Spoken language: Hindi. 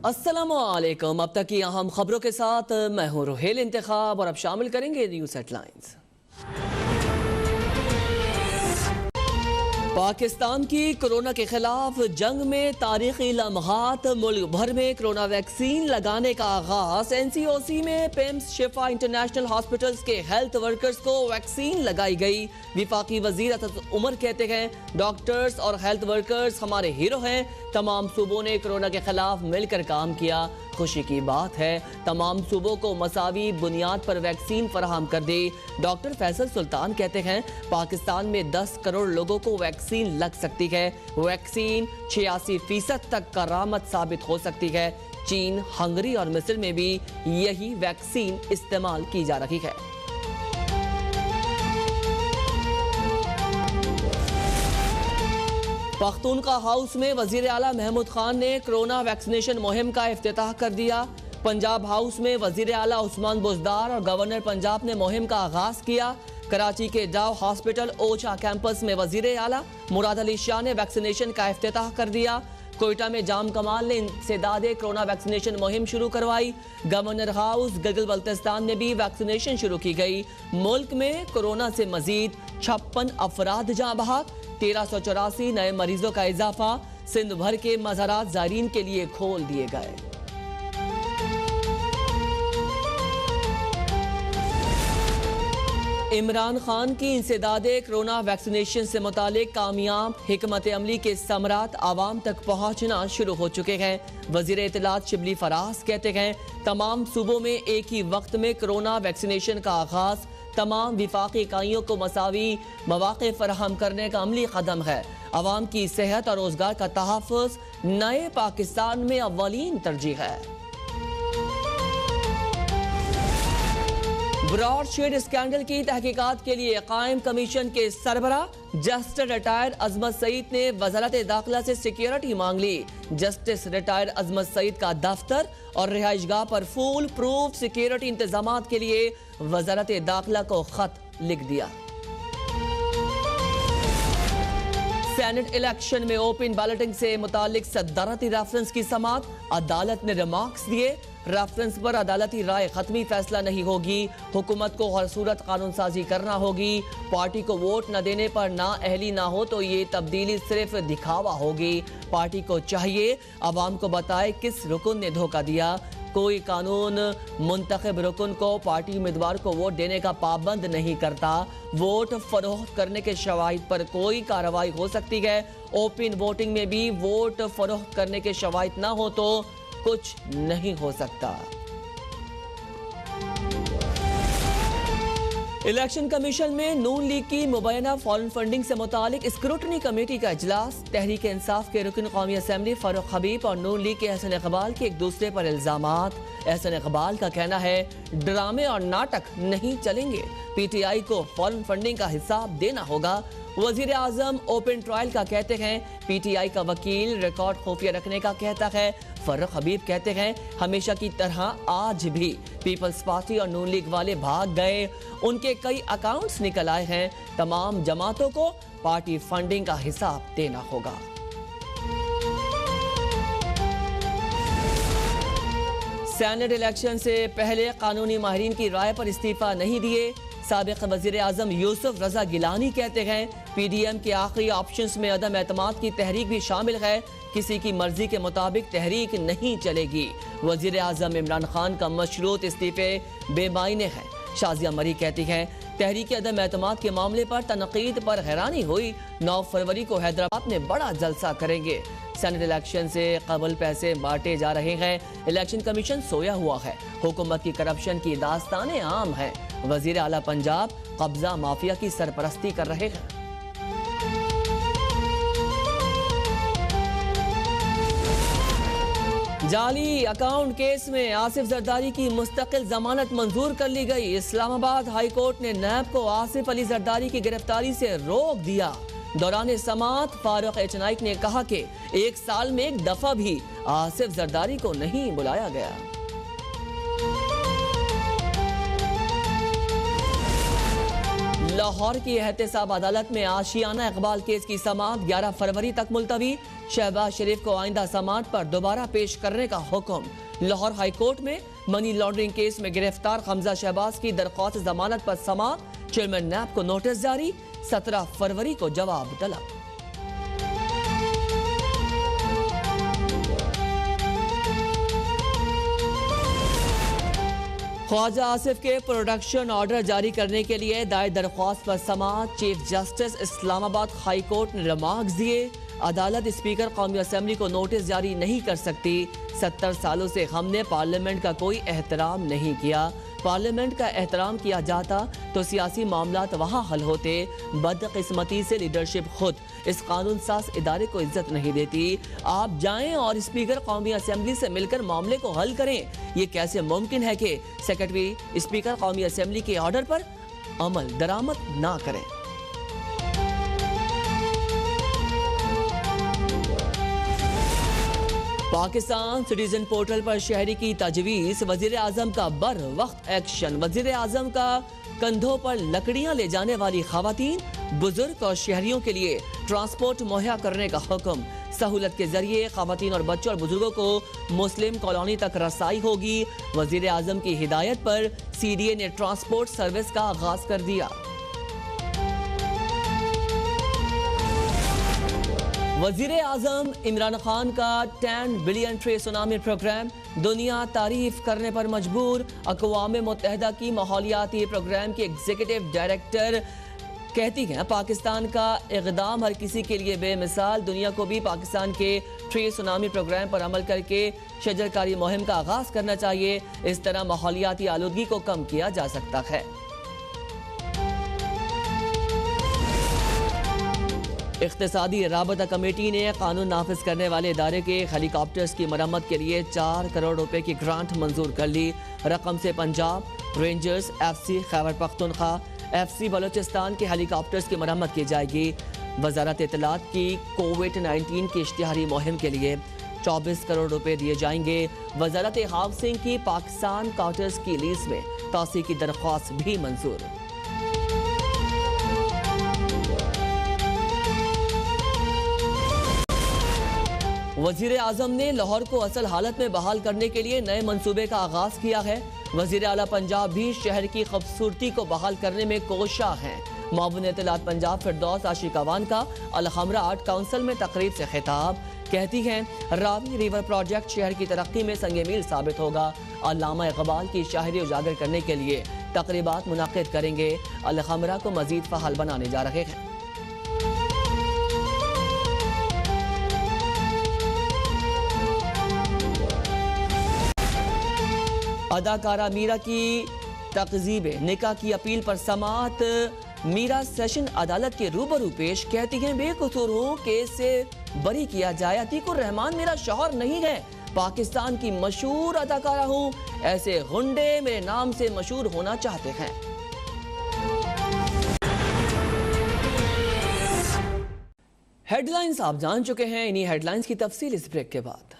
अस्सलामुअलैकुम। अब तक की अहम खबरों के साथ मैं हूं रुहेल इंतखाब और अब शामिल करेंगे न्यूज़ हेडलाइंस। पाकिस्तान की कोरोना के खिलाफ जंग में तारीखी लम्हात, मुल्क भर में कोरोना वैक्सीन लगाने का आगाज। NCOC में पिम्स शिफा इंटरनेशनल हॉस्पिटल्स के हेल्थ वर्कर्स को वैक्सीन लगाई गई। विफाकी वजीर असद उमर कहते हैं डॉक्टर्स और हेल्थ वर्कर्स हमारे हीरो हैं। तमाम सूबों ने कोरोना के खिलाफ मिलकर काम किया। खुशी की बात है तमाम सूबों को मसावी बुनियाद पर वैक्सीन फराहम कर दी। डॉक्टर फैसल सुल्तान कहते हैं पाकिस्तान में 10 करोड़ लोगों को वैक्सीन लग सकती है। वैक्सीन 86% तक करामत साबित हो सकती है। चीन, हंगरी और मिस्र में भी यही वैक्सीन इस्तेमाल की जा रही है। पख्तूनख्वा हाउस में वजीर आला महमूद खान ने कोरोना वैक्सीनेशन मुहिम का इफ्तिताह कर दिया। पंजाब हाउस में वजीर आला उस्मान बुज़दार और गवर्नर पंजाब ने मुहिम का आगाज किया। कराची के डाव हॉस्पिटल ओछा कैंपस में वजीर आला मुराद अली शाह ने वैक्सीनेशन का इफ्तिताह कर दिया। कोयटा में जाम कमाल ने इंसदादे कोरोना वैक्सीनेशन मुहिम शुरू करवाई। गवर्नर हाउस गिलगित बल्तिस्तान में भी वैक्सीनेशन शुरू की गई। मुल्क में कोरोना से मजीद 56 अफराद जाँ बहक, 1384 नए मरीजों का इजाफा। सिंध भर के मज़ारात ज़ायरीन के लिए खोल दिए गए। इमरान खान की इंसदादे कोरोना वैक्सीनेशन से मुतालिक कामयाब हिकमत अमली के समरात आवाम तक पहुँचना शुरू हो चुके हैं। वजीर इत्तलात शिबली फराज कहते हैं तमाम सूबों में एक ही वक्त में कोरोना वैक्सीनेशन का आगाज तमाम विफाकी इकाइयों को मसावी मौक़े फराहम करने का अमली कदम है। अवाम की सेहत और रोजगार का तहफ़्फ़ुज़ नए पाकिस्तान में अव्वलीन तरजीह है। ब्रॉडशीट स्कैंडल की तहकीकात के लिए कायम कमीशन के सरबराह जस्टिस रिटायर्ड अजमत सईद ने वज़ारत दाखिला से सिक्योरिटी मांग ली। जस्टिस रिटायर्ड अजमत सईद का दफ्तर और रिहाइशगाह पर फुल प्रूफ सिक्योरिटी इंतजामात के लिए वज़ारत दाखिला को खत लिख दिया। सेनेट इलेक्शन में ओपन बैलेटिंग से मुतालिक सदारती रेफरेंस की समाअत, अदालत ने रिमार्क्स दिए। रेफरेंस पर अदालती राय खत्मी फैसला नहीं होगी। हुकूमत को हर सूरत कानून साजी करना होगी। पार्टी को वोट न देने पर ना अहली ना हो तो ये तब्दीली सिर्फ दिखावा होगी। पार्टी को चाहिए अवाम को बताए किस रुकन ने धोखा दिया। कोई कानून मुंतखब रुकन को पार्टी उम्मीदवार को वोट देने का पाबंद नहीं करता। वोट फरोख्त करने के शवाहिद पर कोई कार्रवाई हो सकती है। ओपन वोटिंग में भी वोट फरोख्त करने के शवाहिद ना हो तो कुछ नहीं हो सकता। इलेक्शन कमीशन में नून लीग की मुबैना फॉरेन फंडिंग से मुतालिक स्क्रूटनी कमेटी का इजलास। तहरीक इंसाफ के रुकन कौमी असम्बली फारूक हबीब और नून लीग के एहसन इकबाल के एक दूसरे पर इल्जामात। एहसन इकबाल का कहना है ड्रामे और नाटक नहीं चलेंगे। PTI को फॉरेन फंडिंग का हिसाब देना होगा। वजीर आजम ओपन ट्रायल का कहते हैं। PTI का वकील रिकॉर्ड खुफिया रखने का कहता है। फारूक हबीब कहते हैं हमेशा की तरह आज भी पीपल्स पार्टी और नून लीग वाले भाग गए। उनके कई अकाउंट्स निकल आए हैं। तमाम जमातों को पार्टी फंडिंग का हिसाब देना होगा। सेनेट इलेक्शन से पहले कानूनी माहिरीन की राय पर इस्तीफा नहीं दिए। साबिक वजीर आजम यूसुफ रजा गिलानी कहते हैं PDM के आखिरी ऑप्शंस में अदम एतमाद की तहरीक भी शामिल है। किसी की मर्जी के मुताबिक तहरीक नहीं चलेगी। वजीर आजम इमरान खान का मशरूत इस्तीफे बेमायने हैं। शाजिया मरी कहती हैं तहरीक अदम एतमाद के मामले पर तनकीद पर हैरानी हुई। 9 फरवरी को हैदराबाद में बड़ा जलसा करेंगे। सेनेट इलेक्शन से कबल पैसे बांटे जा रहे हैं। इलेक्शन कमीशन सोया हुआ है। हुकूमत की करप्शन की दास्तानें आम हैं। वजीर आला पंजाब कब्जा माफिया की सरपरस्ती कर रहे हैं। जाली अकाउंट केस में आसिफ जरदारी की मुस्तकिल जमानत मंजूर कर ली गई। इस्लामाबाद हाई कोर्ट ने नैब को आसिफ अली जरदारी की गिरफ्तारी से रोक दिया। दौरान समाअत फारूक एच नाइक ने कहा कि 1 साल में एक दफा भी आसिफ जरदारी को नहीं बुलाया गया। लाहौर की एहतसाब अदालत में आशियाना इकबाल केस की समाअत 11 फरवरी तक मुलतवी। शहबाज शरीफ को आइंदा समाअत पर दोबारा पेश करने का हुक्म। लाहौर हाई कोर्ट में मनी लॉन्ड्रिंग केस में गिरफ्तार हमजा शहबाज की दरख्वास्त जमानत पर समाअत। चेयरमैन नैब को नोटिस जारी, 17 फरवरी को जवाब तलब। ख्वाजा आसिफ के प्रोडक्शन ऑर्डर जारी करने के लिए दायर दरख्वास्त पर समाअत। Chief justice Islamabad high court ने रिमार्क्स दिए, अदालत स्पीकर कौमी असेंबली को नोटिस जारी नहीं कर सकती। 70 सालों से हमने पार्लियामेंट का कोई एहतराम नहीं किया। पार्लियामेंट का एहतराम किया जाता तो सियासी मामलात वहाँ हल होते। बदकिस्मती से लीडरशिप खुद इस कानून साज इदारे को इज्जत नहीं देती। आप जाएं और स्पीकर कौमी असेंबली से मिलकर मामले को हल करें। ये कैसे मुमकिन है कि सेक्रेटरी स्पीकर कौमी असेंबली के ऑर्डर पर अमल दरामद ना करें। पाकिस्तान सिटीजन पोर्टल पर शहरी की तजवीज़, वजीर आजम का बर वक्त एक्शन। वजीर आजम का कंधों पर लकड़ियां ले जाने वाली खवातीन, बुजुर्ग और शहरियों के लिए ट्रांसपोर्ट मुहैया करने का हुक्म। सहूलत के जरिए खवातीन और बच्चों और बुजुर्गों को मुस्लिम कॉलोनी तक रसाई होगी। वजीर आजम की हिदायत पर CDA ने ट्रांसपोर्ट सर्विस का आगाज कर दिया। वजीर आजम इमरान खान का 10 बिलियन ट्रे सुनामी प्रोग्राम, दुनिया तारीफ करने पर मजबूर। अक़वाम मुत्तहिदा की माहौलियाती प्रोग्राम की एग्जीक्यूटिव डायरेक्टर कहती हैं, पाकिस्तान का इक़दाम हर किसी के लिए बेमिसाल। दुनिया को भी पाकिस्तान के ट्रे सुनामी प्रोग्राम पर अमल करके शजरकारी मुहिम का आगाज करना चाहिए। इस तरह माहौलियाती आलूदगी को कम किया जा सकता है। इख्तिसादी राबता कमेटी ने कानून नाफिज करने वाले इदारे के हेलीकॉप्टर्स की मरम्मत के लिए 4 करोड़ रुपए की ग्रांट मंजूर कर ली। रकम से Punjab rangers, FC Khyber Pakhtunkhwa, FC Balochistan के हेलीकॉप्टर्स की मरम्मत की जाएगी। वजारत इत्तलात की कोविड-19 की इश्तिहारी मुहिम के लिए 24 करोड़ रुपए दिए जाएंगे। वजारत हाउसिंग की पाकिस्तान क्वार्टर्स की लीज में तोसी की दरख्वास्त भी मंजूर। वजीर आजम ने लाहौर को असल हालत में बहाल करने के लिए नए मंसूबे का आगाज किया है। वजीर आला पंजाब भी शहर की खूबसूरती को बहाल करने में कोशा हैं। मामून इत्तलात पंजाब फिरदौस आशिकावान का अलहमरा आर्ट काउंसिल में तकरीब से खिताब, कहती हैं, रावी रिवर प्रोजेक्ट शहर की तरक्की में संगे मील साबित होगा। अल्लामा इकबाल की शायरी उजागर करने के लिए तकरीबात मुनाकिद करेंगे। अलहमरा को मजीद फहाल बनाने जा रहे हैं। अदाकारा मीरा की तकजीब निकाह की अपील पर समाअत। मीरा सेशन अदालत के रूबरू पेश, कहती हैं, बेकसूर हूँ, केस से बरी किया जाए। अतीकुर रहमान मेरा शौहर नहीं है, पाकिस्तान की मशहूर अदाकारा हूँ। ऐसे गुंडे मेरे नाम से मशहूर होना चाहते हैं। हेडलाइंस आप जान चुके हैं, इन्हीं हेडलाइंस की तफसील इस ब्रेक के बाद।